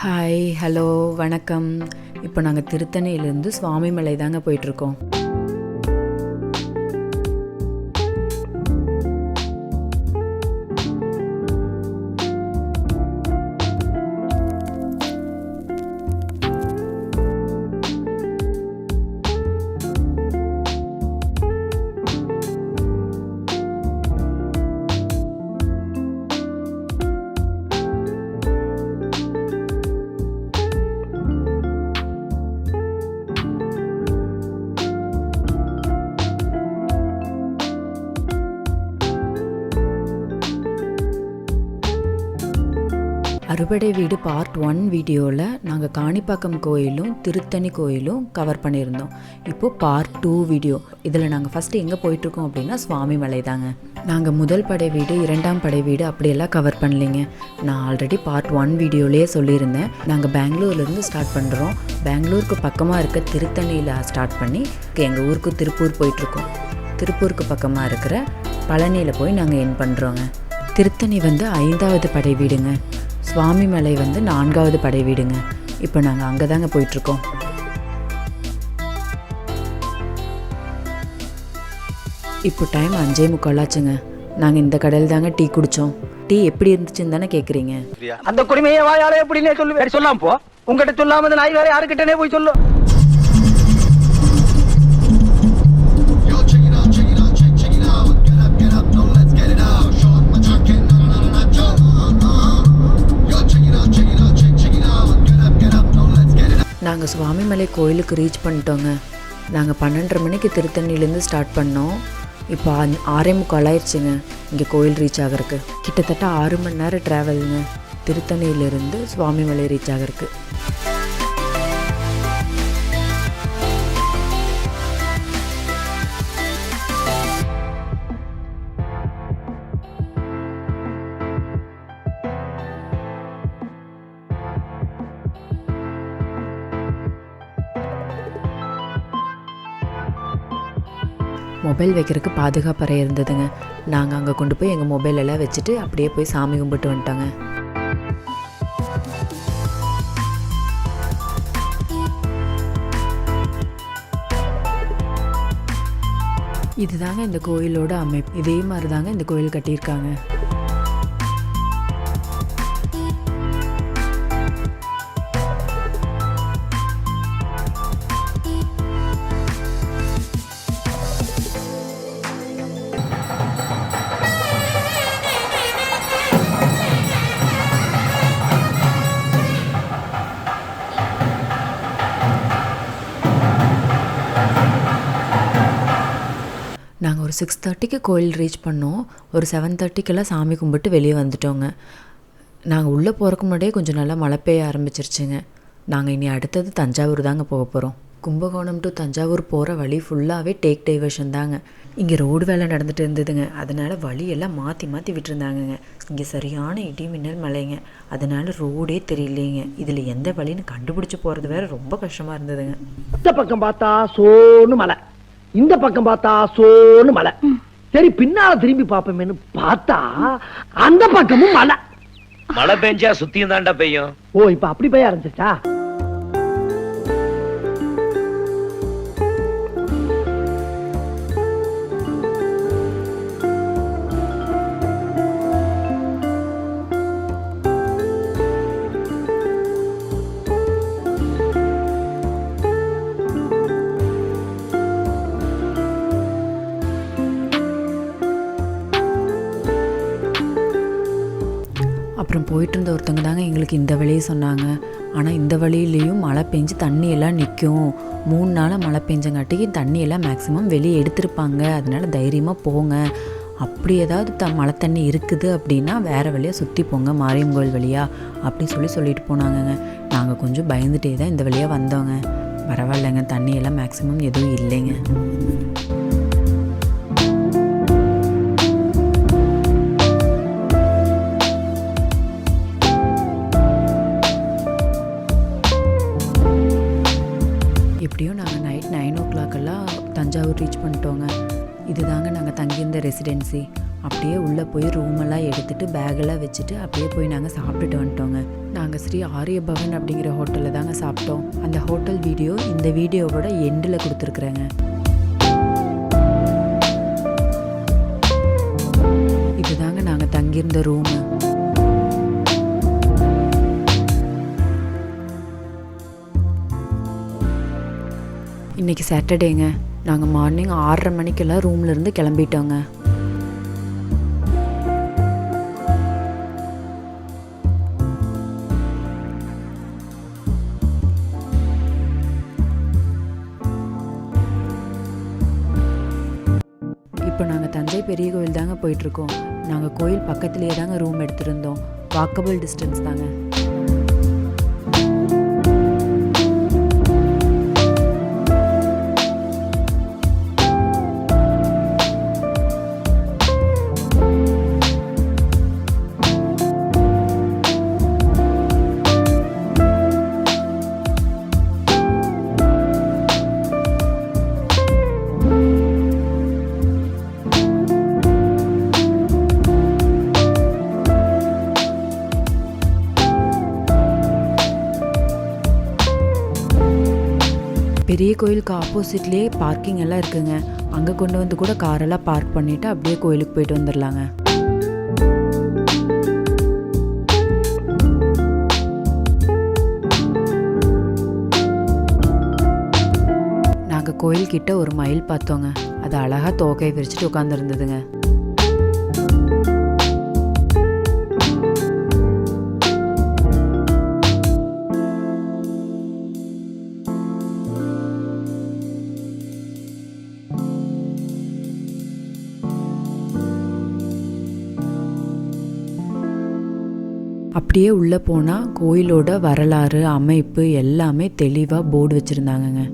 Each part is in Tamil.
ஹாய், ஹலோ, வணக்கம். இப்போ நாங்கள் திருத்தணியிலேருந்து சுவாமிமலை தாங்க போயிட்டுருக்கோம். அறுபடை வீடு பார்ட் 1 வீடியோவில் நாங்கள் காணிப்பாக்கம் கோயிலும் திருத்தணி கோயிலும் கவர் பண்ணியிருந்தோம். இப்போது பார்ட் 2 வீடியோ. இதில் நாங்கள் ஃபஸ்ட்டு எங்கே போயிட்டுருக்கோம் அப்படின்னா சுவாமிமலை தாங்க. நாங்கள் முதல் படை வீடு, இரண்டாம் படை வீடு அப்படியெல்லாம் கவர் பண்ணலைங்க. நான் ஆல்ரெடி பார்ட் 1 வீடியோலேயே சொல்லியிருந்தேன். நாங்கள் பெங்களூர்லேருந்து ஸ்டார்ட் பண்ணுறோம். பெங்களூருக்கு பக்கமாக இருக்க திருத்தணியில் ஸ்டார்ட் பண்ணி எங்கள் ஊருக்கு திருப்பூர் போயிட்டுருக்கோம். திருப்பூருக்கு பக்கமாக இருக்கிற பழனியில் போய் நாங்கள் என் பண்ணுறோங்க. திருத்தணி வந்து 5வது படை வீடுங்க. சுவாமிமலை வந்து 4வது படை வீடுங்க. இப்போ நாங்கள் அங்கே தாங்க போயிட்டுருக்கோம். இப்போ டைம் 5:45 ஆச்சுங்க. நாங்கள் இந்த கடையில் தாங்க டீ குடித்தோம். டீ எப்படி இருந்துச்சுன்னு தானே கேட்குறீங்க? அந்த குடிமையை வாயாலே எப்படின்னே சொல்லு. சொல்லாம போ. உங்ககிட்ட சொல்லாம நாய் வேற யாருக்கிட்டனே போய் சொல்லு. நாங்கள் சுவாமிமலை கோயிலுக்கு ரீச் பண்ணிட்டோங்க. நாங்கள் 12:30 மணிக்கு திருத்தணிலேருந்து ஸ்டார்ட் பண்ணோம். இப்போ 6:45 ஆயிடுச்சுங்க இங்கே கோயில் ரீச் ஆகிறதுக்கு. கிட்டத்தட்ட 6 மணி நேரம் ட்ராவலுங்க திருத்தணியிலேருந்து சுவாமிமலை ரீச் ஆகிறதுக்கு. மொபைல் வைக்கிறதுக்கு பாதுகாப்பறை இருந்ததுங்க. நாங்கள் அங்கே கொண்டு போய் எங்கள் மொபைல் எல்லாம் வச்சுட்டு அப்படியே போய் சாமி கும்பிட்டு வந்துட்டோங்க. இதுதாங்க இந்த கோயிலோட அமைப்பு. இதே மாதிரி தாங்க இந்த கோயில் கட்டியிருக்காங்க. நாங்கள் ஒரு 6:30க்கு கோயில் ரீச் பண்ணோம். ஒரு 7:30கெல்லாம் சாமி கும்பிட்டு வெளியே வந்துட்டோங்க. நாங்கள் உள்ளே போகிறக்கு முன்னாடியே கொஞ்சம் நல்லா மழை பெய்ய ஆரம்பிச்சிருச்சுங்க. நாங்கள் இனி அடுத்தது தஞ்சாவூர் தாங்க போக போகிறோம். கும்பகோணம் டு தஞ்சாவூர் போகிற வழி ஃபுல்லாகவே டேக் டைவர்ஷன் தாங்க. இங்கே ரோடு வேலை நடந்துட்டு இருந்ததுங்க. அதனால் வழியெல்லாம் மாற்றி மாற்றி விட்டுருந்தாங்கங்க. இங்கே சரியான இடி மின்னல் மழைங்க. அதனால் ரோடே தெரியலைங்க. இதில் எந்த வழின்னு கண்டுபிடிச்சி போகிறது வேறு ரொம்ப கஷ்டமாக இருந்ததுங்க. இந்த பக்கம் பார்த்தா சோன்னு மலை, இந்த பக்கம் பார்த்தா சோன்னு மலை. சரி பின்னால திரும்பி பாப்போமேன்னு பார்த்தா அந்த பக்கமும் மலை. மழை பெஞ்சா சுத்தியும் தாண்டா பெய்யும். ஓ இப்ப அப்படி பெய்ய ஆரம்பிச்சிச்சா? அப்புறம் போயிட்டு இருந்த ஒருத்தவங்க தாங்க எங்களுக்கு இந்த வழியை சொன்னாங்க. ஆனால் இந்த வழியிலையும் மழை பெஞ்சு தண்ணியெல்லாம் நிற்கும். 3 நாளாக மழை பெஞ்சங்காட்டிக்கு தண்ணியெல்லாம் மேக்ஸிமம் வெளியே எடுத்திருப்பாங்க. அதனால் தைரியமாக போங்க. அப்படி ஏதாவது மழை தண்ணி இருக்குது அப்படின்னா வேறு வழியாக சுற்றி போங்க, மாரியம் கோயில் வழியாக அப்படி சொல்லிட்டு போனாங்கங்க. நாங்கள் கொஞ்சம் பயந்துட்டே தான் இந்த வழியாக வந்தோங்க. பரவாயில்லைங்க, தண்ணியெல்லாம் மேக்ஸிமம் எதுவும் இல்லைங்க. எப்படியும் நாங்கள் நைட் 9 o'clock தஞ்சாவூர் ரீச் பண்ணிட்டோங்க. இதுதாங்க நாங்கள் தங்கியிருந்த ரெசிடென்சி. அப்படியே உள்ளே போய் ரூமெல்லாம் எடுத்துகிட்டு பேக்கெல்லாம் வச்சுட்டு அப்படியே போய் நாங்கள் சாப்பிட்டுட்டு வந்துட்டோங்க. நாங்கள் ஸ்ரீ ஆரிய பவன் அப்படிங்கிற ஹோட்டலில் தாங்க சாப்பிட்டோம். அந்த ஹோட்டல் வீடியோ இந்த வீடியோவோட எண்டில் கொடுத்துருக்குறேங்க. இதுதாங்க நாங்கள் தங்கியிருந்த ரூமு. இன்றைக்கி சாட்டர்டேங்க. நாங்கள் மார்னிங் 6:30 மணிக்கெல்லாம் ரூம்லேருந்து கிளம்பிட்டோங்க. இப்போ நாங்கள் தஞ்சை பெரிய கோயில் தாங்க போயிட்டுருக்கோம். நாங்கள் கோயில் பக்கத்துலேயே தாங்க ரூம் எடுத்திருந்தோம். வாக்கபிள் டிஸ்டன்ஸ் தாங்க. பெரிய கோயிலுக்கு ஆப்போசிட்லேயே பார்க்கிங் எல்லாம் இருக்குங்க. அங்கே கொண்டு வந்து கூட காரெல்லாம் பார்க் பண்ணிவிட்டு அப்படியே கோயிலுக்கு போயிட்டு வந்துடலாங்க. நாங்கள் கோயில்கிட்ட ஒரு மயில் பார்த்தோங்க. அது அழகாக தோகையை விரிச்சிட்டு உட்காந்துருந்ததுங்க. அப்படியே உள்ளே போனால் கோயிலோட வரலாறு அமைப்பு எல்லாமே தெளிவாக போர்டு வச்சுருந்தாங்கங்க.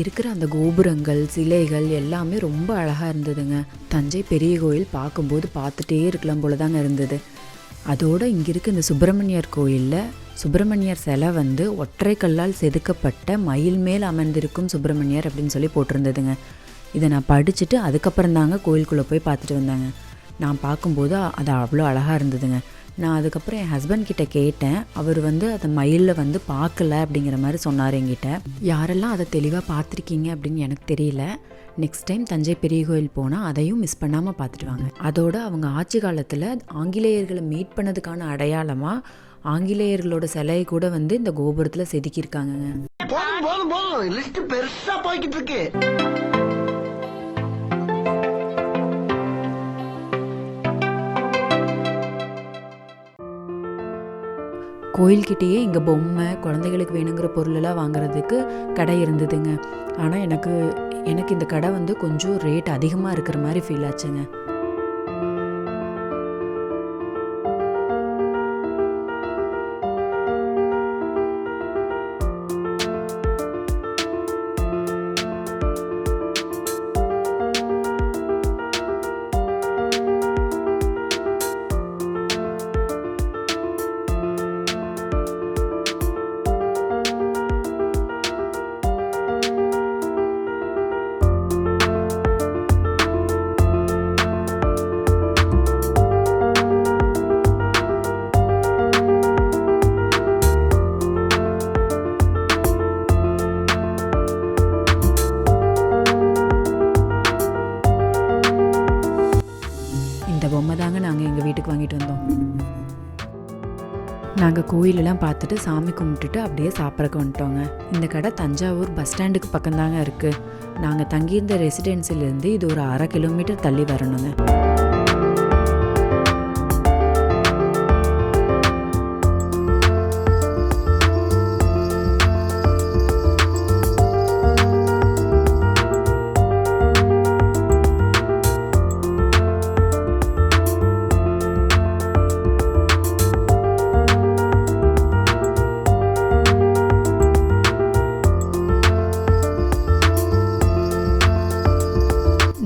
இருக்கிற அந்த கோபுரங்கள் சிலைகள் எல்லாமே ரொம்ப அழகாக இருந்ததுங்க. தஞ்சை பெரிய கோயில் பார்க்கும்போது பார்த்துட்டே இருக்கலாம் போல தாங்க இருந்தது. அதோடு இங்கே இருக்க இந்த சுப்பிரமணியர் கோயிலில் சுப்பிரமணியர் சிலை வந்து ஒற்றை கல்லால் செதுக்கப்பட்ட மயில் மேல் அமர்ந்திருக்கும் சுப்பிரமணியர் அப்படின்னு சொல்லி போட்டிருந்ததுங்க. இதை நான் படிச்சுட்டு அதுக்கப்புறம் தாங்க கோயிலுக்குள்ளே போய் பார்த்துட்டு வந்தாங்க. நான் பார்க்கும்போது அது அவ்வளோ அழகாக இருந்ததுங்க. நான் அதுக்கப்புறம் என் ஹஸ்பண்ட் கிட்ட கேட்டேன். அவர் வந்து அதை மயிலில் வந்து பார்க்கல அப்படிங்கிற மாதிரி சொன்னார் என்கிட்ட. யாரெல்லாம் அதை தெளிவாக பார்த்துருக்கீங்க அப்படின்னு எனக்கு தெரியல. நெக்ஸ்ட் டைம் தஞ்சை பெரிய கோயில் போனால் அதையும் மிஸ் பண்ணாமல் பார்த்துட்டு வாங்க. அதோட அவங்க ஆட்சி காலத்தில் ஆங்கிலேயர்களை மீட் பண்ணதுக்கான அடையாளமாக ஆங்கிலேயர்களோட சிலையை கூட வந்து இந்த கோபுரத்தில் செதுக்கியிருக்காங்கங்க. பெருசா போய்கிட்டு இருக்கு. கோயில்கிட்டேயே இங்கே பொம்மை குழந்தைகளுக்கு வேணுங்கிற பொருளெல்லாம் வாங்குறதுக்கு கடை இருந்ததுங்க. ஆனால் எனக்கு இந்த கடை வந்து கொஞ்சம் ரேட் அதிகமாக இருக்கிற மாதிரி ஃபீல் ஆச்சுங்க. பொம்மை தாங்க நாங்கள் எங்கள் வீட்டுக்கு வாங்கிட்டு வந்தோம். நாங்கள் கோயிலெல்லாம் பார்த்துட்டு சாமி கும்பிட்டுட்டு அப்படியே சாப்பிட்றக்கு வந்துட்டோங்க. இந்த கடை தஞ்சாவூர் பஸ் ஸ்டாண்டுக்கு பக்கம்தாங்க இருக்குது. நாங்கள் தங்கியிருந்த ரெசிடென்சிலேருந்து இது ஒரு 1/2 கிலோமீட்டர் தள்ளி வரணுங்க.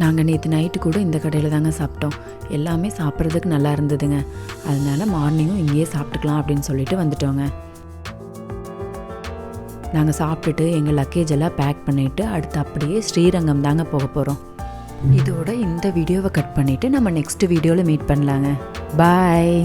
நாங்கள் நேற்று நைட்டு கூட இந்த கடையில் தாங்க சாப்பிட்டோம். எல்லாமே சாப்பிட்றதுக்கு நல்லா இருந்ததுங்க. அதனால மார்னிங்கும் இங்கேயே சாப்பிட்டுக்கலாம் அப்படின்னு சொல்லிட்டு வந்துட்டோங்க. நாங்கள் சாப்பிட்டுட்டு எங்கள் லக்கேஜ் எல்லாம் பேக் பண்ணிவிட்டு அடுத்து அப்படியே ஸ்ரீரங்கம் தாங்க போக போகிறோம். இதோட இந்த வீடியோவை கட் பண்ணிவிட்டு நம்ம நெக்ஸ்ட் வீடியோவில் மீட் பண்ணலாங்க. பாய்.